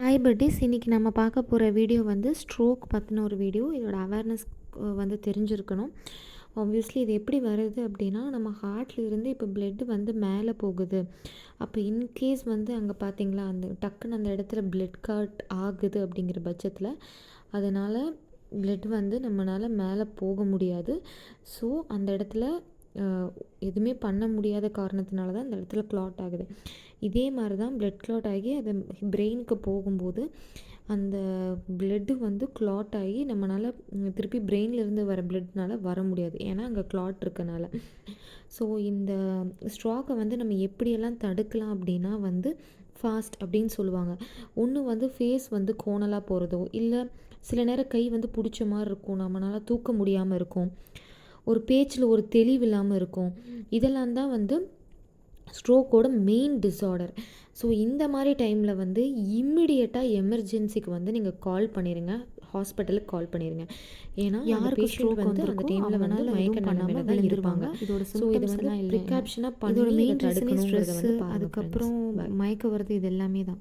Hi buddies, இன்றைக்கி நம்ம பார்க்க போகிற வீடியோ வந்து ஸ்ட்ரோக் பற்றின ஒரு வீடியோ. இதோட அவேர்னஸ் வந்து தெரிஞ்சிருக்கணும். ஆப்வியஸ்லி இது எப்படி வருது அப்படின்னா, நம்ம ஹார்ட்லேருந்து இப்போ பிளட்டு வந்து மேலே போகுது. அப்போ இன்கேஸ் வந்து அங்கே பார்த்தீங்களா, அந்த டக்குன்னு அந்த இடத்துல பிளட் காட் ஆகுது அப்படிங்கிற பட்சத்தில் அதனால் பிளட் வந்து நம்மளால் மேலே போக முடியாது. ஸோ அந்த இடத்துல எதுவுமே பண்ண முடியாத காரணத்தினால தான் அந்த இடத்துல கிளாட் ஆகுது. இதே மாதிரி தான் பிளட் கிளாட் ஆகி அது பிரெயினுக்கு போகும்போது அந்த பிளட்டு வந்து கிளாட் ஆகி நம்மளால் திருப்பி பிரெயின்லேருந்து வர பிளட்னால வர முடியாது, ஏன்னா அங்கே கிளாட் இருக்கனால. ஸோ இந்த ஸ்ட்ரோக்கை வந்து நம்ம எப்படியெல்லாம் தடுக்கலாம் அப்படின்னா வந்து ஃபாஸ்ட் அப்படின்னு சொல்லுவாங்க. ஒன்று வந்து ஃபேஸ் வந்து கோணலாக போகிறதோ, இல்லை சில நேரம் கை வந்து பிடிச்ச மாதிரி இருக்கும், நம்மளால் தூக்க முடியாமல் இருக்கும், ஒரு பேச்சில் ஒரு தெளிவு இல்லாமல் இருக்கும். இதெல்லாம் தான் வந்து ஸ்ட்ரோக்கோட மெயின் டிஸார்டர். ஸோ இந்த மாதிரி டைமில் வந்து இம்மிடியேட்டாக எமர்ஜென்சிக்கு வந்து நீங்கள் கால் பண்ணிடுங்க, ஹாஸ்பிட்டலுக்கு கால் பண்ணிடுங்க. ஏன்னா யாருக்கு ஸ்ட்ரோக் வந்து அந்த டைமில் வந்து மயக்க நிலைமையில தான் இருப்பாங்க. ஸோ இது வந்து ப்ரிகாப்ஷனாக பண்ணி மெயின் தடுக்கணுங்கிறத வந்து அதுக்கப்புறம் மயக்க வருது, இது எல்லாமே தான்.